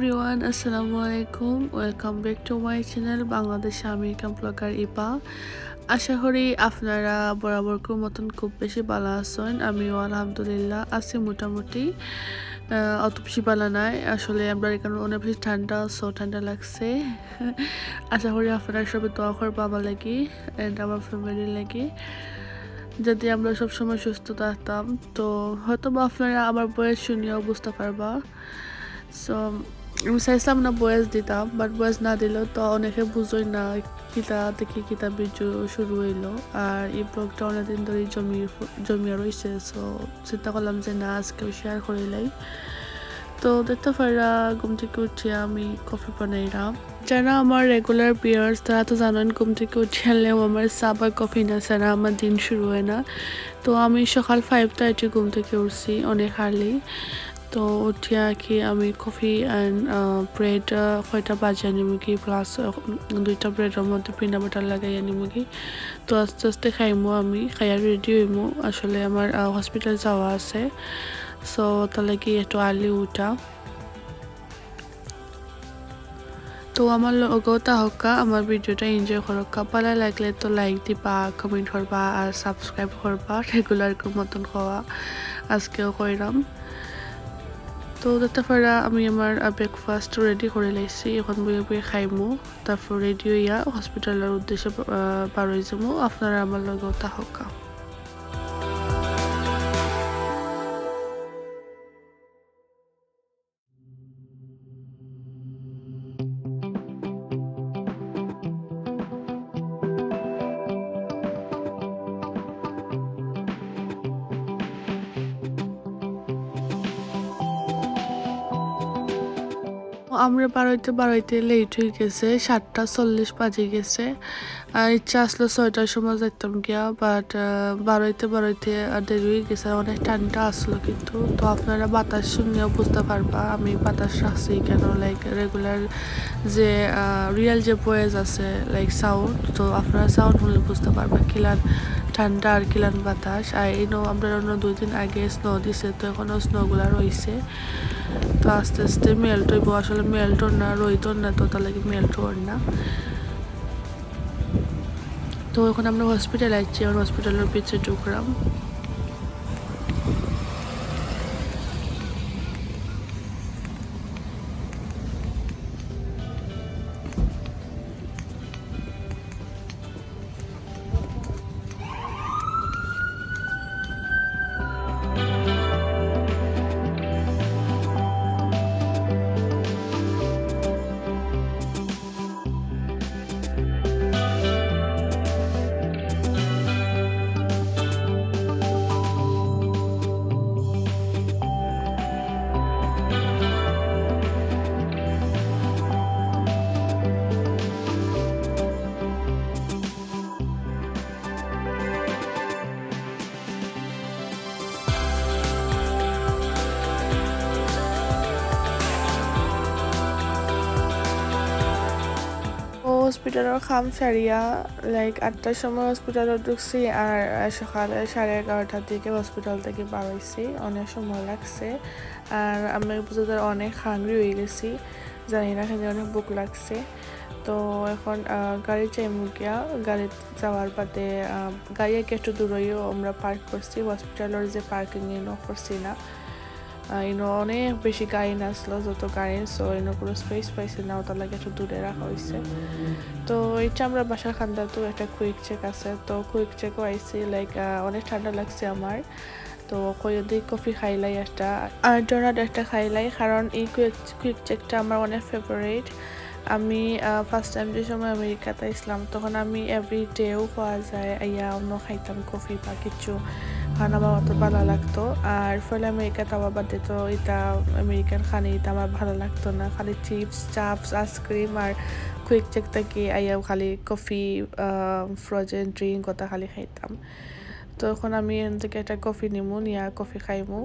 everyone, Assalamu alaikum. Welcome back to my channel Bangladeshi American blogger ইপা। আশা করি আপনারা বরাবরকার মতন খুব বেশি ভালো আছেন। আমিও আলহামদুলিল্লাহ আছি মোটামুটি। অত বেশি ভালো নাই, আসলে আমরা এখানে অনেক বেশি ঠান্ডা লাগছে। আশা করি আপনারা সবাই দোয়া করবা আমার লাগি এন্ড আমার ফ্যামিলির লাগি, যদি আমরা সবসময় সুস্থ থাকতাম। তো হয়তো বা আপনারা আমার বয়স শুনিয়েও বুঝতে পারবা। সো আমি চাইছিলাম না বয়স দিতাম, বাট বয়স না দিলেও তো অনেকে বুঝোই না কিতা দেখি কিতা ভিডিও শুরু হইলো। আর এই ব্লগটা অনেকদিন ধরেই জমিয়ে রয়েছে, সো চিন্তা করলাম যে না আজকেও শেয়ার করিলাই। তো দেখতে পারা ঘুম থেকে উঠিয়ে আমি কফি বানাইলাম। যারা আমার রেগুলার ভিউয়ার্স তারা তো জানেন ঘুম থেকে উঠে আনলেও আমার চা বা কফি না ছাড়া আমার দিন শুরু হয় না। তো আমি সকাল 5:30 ঘুম থেকে উঠছি অনেক আর্লি। তো উঠিয়া কি আমি কফি অ্যান্ড ব্রেড কয়টা বাজে নিমুখি প্লাস 2টা ব্রেডের মধ্যে পিনা বাটার লাগাই নিমুখি। তো আস্তে আস্তে খাইমো, আমি খাইয়া রেডি হইমো। আসলে আমার হসপিটাল যাওয়া আছে, সো তাহলে কি একটু আর্লি উঠা। তো আমার লগেও তাহকা আমার ভিডিওটা এনজয় করকা, ভালো লাগলে তো লাইক দিবা, কমেন্ট করবা আর সাবস্ক্রাইব করবা। রেগুলার মতন হওয়া আজকেও কইরাম। তো দেখতে পারা আমি আমার ব্রেকফাস্ট রেডি করে লাইছি, এখন বইয়ে বইয়ে খাইমু। তারপর রেডি হইয়া হসপিটালের উদ্দেশ্যে বার হয়ে যাবো। আপনারা আমার লগেও তাহকা। আমরা বাড়াইতে লেট হয়ে গেছে, 7:40 বাজে গেছে। ইচ্ছা আসলো 6টার সময় যেতাম গিয়া, বাট বাড়াইতে দেরি হয়ে গেছে। অনেক ঠান্ডা আসলো কিন্তু। তো আপনারা বাতাস শুনলেও বুঝতে পারবা আমি বাতাস রাখছি কেন, লাইক রেগুলার যে রিয়েল যে ভয়েস আছে লাইক সাউন্ড, তো আপনারা সাউন্ড শুনলে বুঝতে পারবা কিলান ঠান্ডা আর কিলান বাতাস। আর আমরা 2 দিন আগে স্নো দিছে, তো এখনও স্নোগুলা রয়েছে। তো আস্তে আস্তে মেল্ট হইব, আসলে মেল্ট না রইত না, তো তার লাগে মেল্ট হর না। তো এখন আমরা হসপিটাল আসছি, এখন হসপিটালের পিছিয়ে ঢুকলাম। হসপিটালের খাম সারিয়া লাইক 8টার সময় হসপিটালে ঢুকছি, আর সকালে 11:30টার দিকে হসপিটাল থেকে বার হইছি। অনেক সময় লাগছে, আর আমি বুঝতে অনেক হাংরি হয়ে গেছি, জানি না এখানে অনেক বুক লাগছে। তো এখন গাড়ি চাইমু গিয়া, গাড়ি যাওয়ার বাদে গাড়ি একটু দূরেও আমরা পার্ক করছি। হসপিটালের যে পার্কিং করছি না, অনেক বেশি গাড়ি আসলো, যত গাড়ি, সো পুরো স্পেস পাইছি না, ওটার লাগে একটু দূরে রাখা হয়েছে। তো এইটা আমরা বাসার খান্দা তো একটা কুইক চেক আছে, তো কুইক চেকও আইসি। লাইক অনেক ঠান্ডা লাগছে আমার, তো কয়েদি কফি খাইলাই একটা আর ডোনাট একটা খাইলাই, কারণ এই কুইক চেকটা আমার অনেক ফেভারিট। আমি ফার্স্ট টাইম যে সময় আমেরিকাতে আসলাম তখন আমি এভরিডেও পাওয়া যায় অন্য খাইতাম কফি বা কিছু, কারণ আমার অত ভালো লাগতো। আর ফলে আমেরিকাতে আমার বাদে তো এটা আমেরিকান খানি এটা আমার ভালো লাগতো না, খালি চিপস চাপস আইসক্রিম আর কুইক চেক থেকে খালি কফি ফ্রোজেন ড্রিঙ্ক ওটা খালি খাইতাম। তো এখন আমি এখান থেকে একটা কফি নিমু, নিয়ে কফি খাইমু।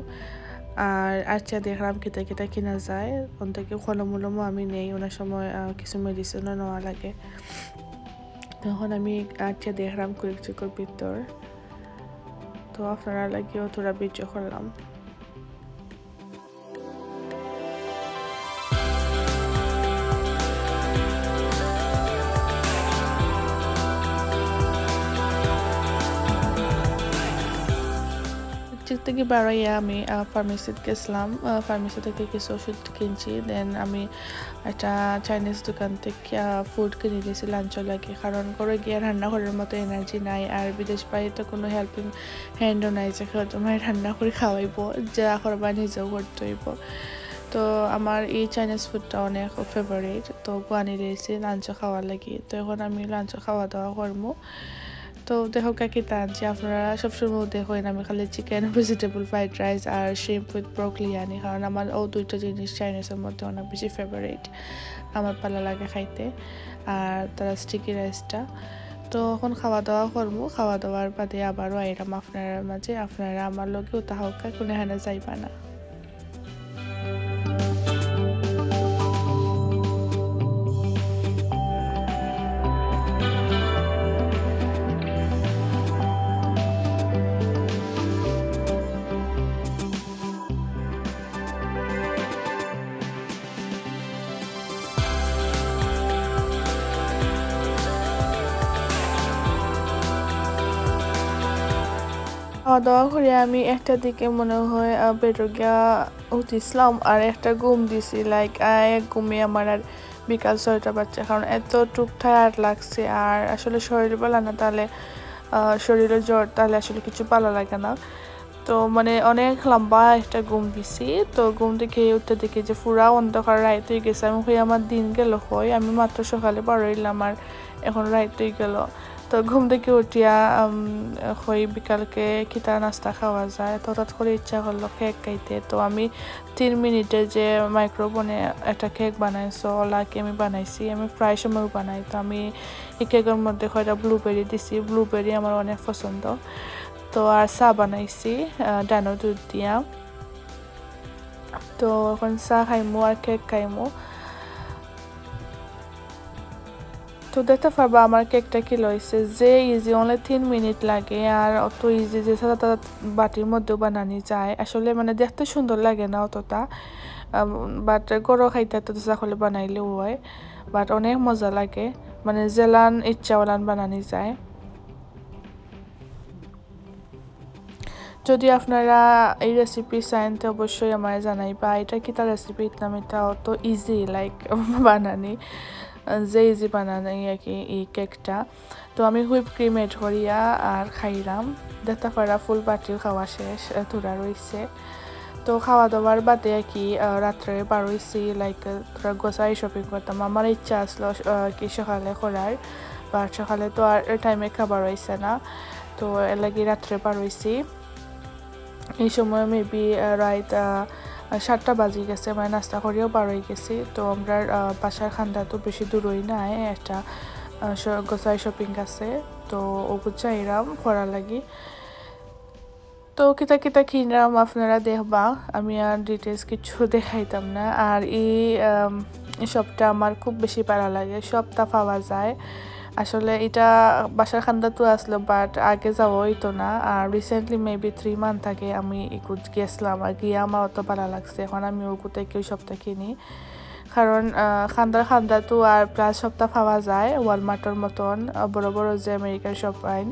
আর আচ্ছা দেখলাম কিতা কিতা কিনা যায়, ওখান থেকে ফলমূলমও আমি নেই, ওনার সময় কিছু মেডিসিনও নেওয়া লাগে। তখন আমি আচ্ছা দেখলাম কুইক চেকের ভিতর, তো আপনারা লাগিও তোরা ভিডিও করলাম। থেকে বাড়াইয়া আমি ফার্মেসিতে গেছিলাম ফার্মেসি থেকে কিছু ওষুধ কিনছি দেন আমি একটা চাইনিজ দোকান থেকে ফুড কিনে দিয়েছি লাঞ্চও লাগে কারণ করে গিয়ে রান্না করার মতো এনার্জি নাই আর বিদেশ বাড়িতে কোনো হেল্পিং হ্যান্ডও নাই যে তোমার রান্না করে খাওয়াইব যা করবা নিজেও করতে হইব তো আমার এই চাইনিজ ফুডটা অনেক ফেভারিট তো গুয়ানি রয়েছে লাঞ্চ খাওয়ার লাগি তো এখন আমি লাঞ্চ খাওয়া দাওয়া করবো তো দেখো কাকি টানছি আপনারা সবসময় দেখেন আমি খালি চিকেন ভেজিটেবল ফ্রাইড রাইস আর শ্রিম্প উইথ ব্রকলি আনি কারণ আমার দুইটা জিনিস চাইনিজের মধ্যে অনেক বেশি ফেভারিট আমার ভালো লাগে খাইতে আর তারা স্টিকি রাইসটা তো এখন খাওয়া দাওয়া করবো খাওয়া দাওয়ার বাদে আবারও আইরাম আপনার মাঝে আপনারা আমার লগেও তাহকা কোনো হানে যাইবা না খাওয়া দাওয়া করে আমি একটা দিকে মনে হয় বেরোগিয়া উঠিছিলাম আর একটা ঘুম দিছি লাইক এক ঘুমে আমার আর বিকাল 6টা বাজছে কারণ এত টুক টায়ার্ড লাগছে আর আসলে শরীর ভালো না তাহলে শরীরে জ্বর তাহলে আসলে কিছু ভালো লাগে না তো মানে অনেক লম্বা একটা ঘুম দিছি তো ঘুম থেকে উঠতে দেখি যে পুরা অন্ধকার রাত হয়ে গেছে আমি হয়ে আমার দিন গেল হয় আমি মাত্র সকালে বারোইলাম আর এখন রাত হয়ে গেল তো ঘুম থেকে উঠিয়া হই বিকালকে খিতা নাস্তা খাওয়া যায় তো হঠাৎ করে ইচ্ছা করলো কেক খাইতে তো আমি 3 মিনিটে যে মাইক্রোওভেনে একটা কেক বানাইছো ওলাকে আমি বানাইছি আমি প্রায় সময় বানাই তো আমি এই কেকের মধ্যে কয়টা ব্লুবেরি দিছি ব্লুবেরি আমার অনেক পছন্দ তো আর চা বানাইছি ডানো দুধ দিয়া তো এখন চা খাইমু আর কেক খাইমু তো দেখতে পারবা আমার কেকটা কি লইছে যে ইজি অনলি 3 মিনিট লাগে আর অত ইজি যে সাদা বাটির মধ্যেও বানানি যায় আসলে মানে দেখতে সুন্দর লাগে না অতটা বাট গরো খাইতে তো সকলে বানাইলেও হয় বাট অনেক মজা লাগে মানে জেলান ইচ্ছাওয়ালান বানানি যায় যদি আপনারা এই রেসিপি চান তো অবশ্যই আমায় জানাইবা এটা কি তার রেসিপি ইতলাম এটা অত ইজি লাইক বানানি যে ইজি বানানি আর কি এই কেকটা তো আমি হুইপ ক্রিম এড করিয়া আর খাইলাম দেখতে পারা ফুল বাটিও খাওয়া শেষ থোড়া রয়েছে তো খাওয়া দাওয়ার বাদে আর কি রাত্রে বারোইছি লাইক থোড়া গোসাই শপিং করতাম আমার ইচ্ছা আসলো কি সকালে করার বা সকালে তো আর টাইমে খাবার হয়েছে না তো এর লাগি রাত্রে বারোইছি এই সময় মেবি রাইট 7টা বাজে গেছে মানে নাস্তা করেও বার হয়ে গেছি তো আমরা বাসার খান্দা তো বেশি দূরই নাই একটা গোসাই শপিং আছে তো ওগুলো চাইলাম করার লাগি তো কিতা কিতা কিনলাম আপনারা দেখবা আমি আর ডিটেলস কিছু দেখাইতাম না আর এই শপটা আমার খুব বেশি ভালো লাগে সবটা পাওয়া যায় আসলে এটা বাসার খান্দা তো আসলো বাট আগে যাওয়া হইতো না আর রিসেন্টলি মেবি 3 মান্থ আগে আমি এগুলো গেছিলাম আর গিয়ে আমার অত ভালো লাগছে এখন আমি ওগুলো থেকে সবটা কিনি কারণ খান্দা তো আর প্লাস সবটা পাওয়া যায় ওয়ালমার্টের মতন বড় বড় যে আমেরিকার শপ আইন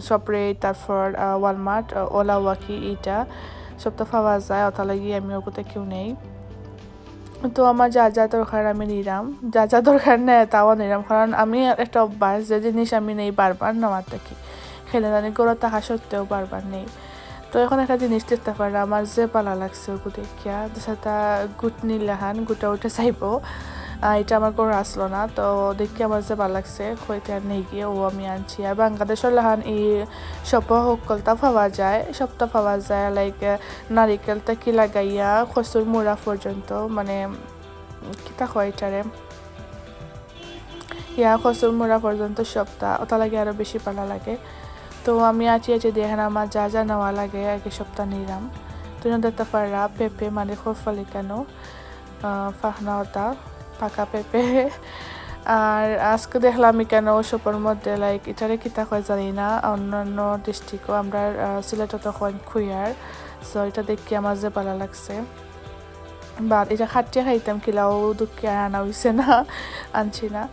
শপরেট তারপর ওয়ালমার্ট ওলা ওয়াকি এইটা সবটা পাওয়া যায় অত লাগি আমি ওগুলো থেকেও নেই তো আমার যা যা দরকার আমি নিলাম যা যা দরকার নেই তাও নিলাম কারণ আমি একটা অভ্যাস যে জিনিস আমি নেই বারবার নেওয়ার থাকি খেলে জানি গড়ে থাকা সত্ত্বেও বারবার নেই তো এখন একটা জিনিস দেখতে পারে আমার যে ভালো লাগছে ওগুলো দেখিয়া সেটা গুট নিলাহান গুটা উঠে চাইব এটা আমার করে আসলো না তো দেখি আমার যে ভালো লাগছে হইতে আর নেই গিয়ে ও আমি আনছি আর বাংলাদেশের লাহান এই সব সকলটা পাওয়া যায় সবটা পাওয়া যায় লাইক নারিকেল থেকে লাগাইয়া খসুর মুড়া পর্যন্ত মানে কিতা হয় এটারে খসুর মুড়া পর্যন্ত সবটা ওটা লাগে আরও বেশি ভালো লাগে তো আমি আছি দেখেন আমার যা যা নেওয়া লাগে আগে সপ্তাহ নিলাম তো দেখতে পারা পেঁপে মানে খোফালি কেন ফাহনা ওটা পাকা পেঁপে আর আজকে দেখলাম কেন ওসবের মধ্যে লাইক এটারে কিতা হয় জানি না অন্যান্য ডিস্ট্রিক্টও আমরা সিলেটে তখন খুইয়ার সো এটা দেখি আমার যে ভালো লাগছে বা এটা খাটিয়ে খাইতাম কিলাও দুঃখে আনা হয়েছে না আনছি না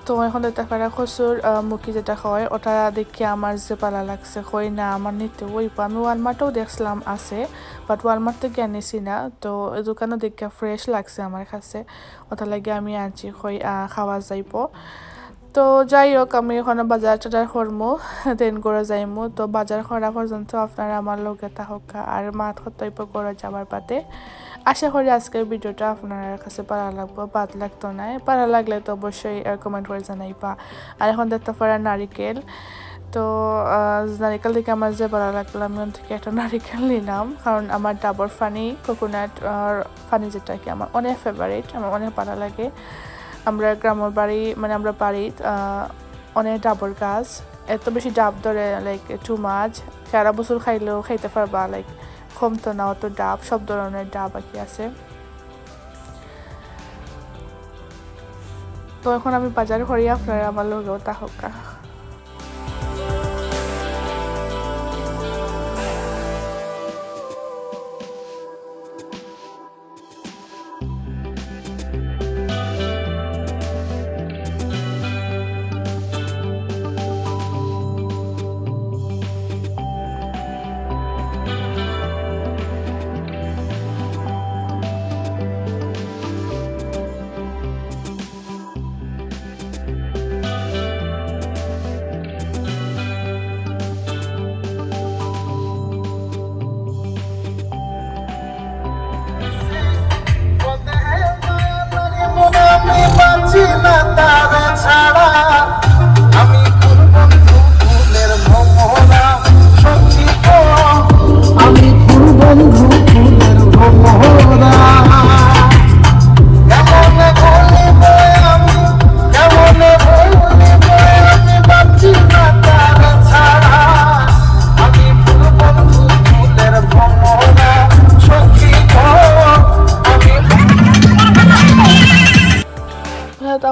তো এখন দেখতে পারা কচুর মুখি যেটা হয় ওটা দেখে আমার যে ভালো লাগছে কই না আমার নিতে ওইব আমি ওয়ালমার্টেও দেখছিলাম আছে বাট ওয়ালমার্ট থেকে আনিছি না তো এই দোকানে দেখে ফ্রেশ লাগছে আমার কাছে ওটা লাগে আমি আনছি কই খাওয়া যাইব তো যাই হোক আমি এখন বাজার টাজার করমু দেন করে যাইমু তো বাজার করা পর্যন্ত আপনারা আমার লগে থাকা আর মাত কর্তব্য করে যাবার বাদে আশা করি আজকের ভিডিওটা আপনার কাছে ভালো লাগবে বাদ লাগতো না ভালো লাগলে তো অবশ্যই কমেন্ট করে জানাইবা আর এখন দেখতে পারা নারিকেল তো নারিকেল থেকে আমার যে ভালো লাগলো আমি ওন থেকে একটা নারিকেল নিলাম কারণ আমার ডাবর ফানি কোকোনাট ফানি যেটা কি আমার অনেক ফেভারিট আমার অনেক ভালো লাগে আমরা গ্রামের বাড়ি মানে আমরা বাড়ির অনেক ডাবর গাছ এত বেশি ডাব ধরে লাইক টু মাছ সারা বছর খাইলেও খাইতে পারবা লাইক কমতো না অত ডাব সব ধরনের ডাব আর কি আছে তো এখন আমি বাজার করি আপনারা আমার লগেও তাহকা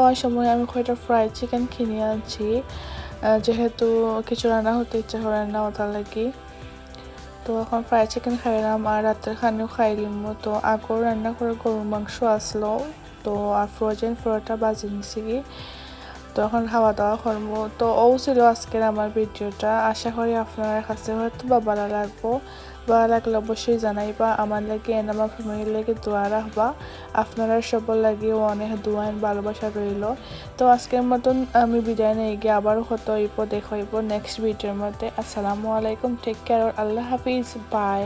আমার সময় আমি কয়টা ফ্রাইড চিকেন কিনে আনছি যেহেতু কিছু রান্না হতে ইচ্ছা করে না ওটা লাগি তো এখন ফ্রাইড চিকেন খাইলাম আর রাতের খানেও খাইলিম তো আগেও রান্না করে গরুর মাংস আসলো তো আর ফ্রোজেন ফ্রোটা বাজি নিছি কি তো এখন খাওয়া দাওয়া করবো তো ও ছিল আজকের আমার ভিডিওটা আশা করি আপনার কাছে হয়তো বা ভালো লাগবো ভালো লাগলে অবশ্যই জানাইবা আমার লাগে এন আমার ফ্যামিলির লাগে দোয়া রাখবা আপনারা সবার লাগেও অনেক দোয়া ভালোবাসা রইল তো আজকের মতন আমি বিদায় নিয়ে গিয়ে আবারও হতো হইব দেখাইব নেক্সট ভিডিওর মধ্যে আসসালামু আলাইকুম টেক কেয়ার আল্লাহ হাফিজ বাই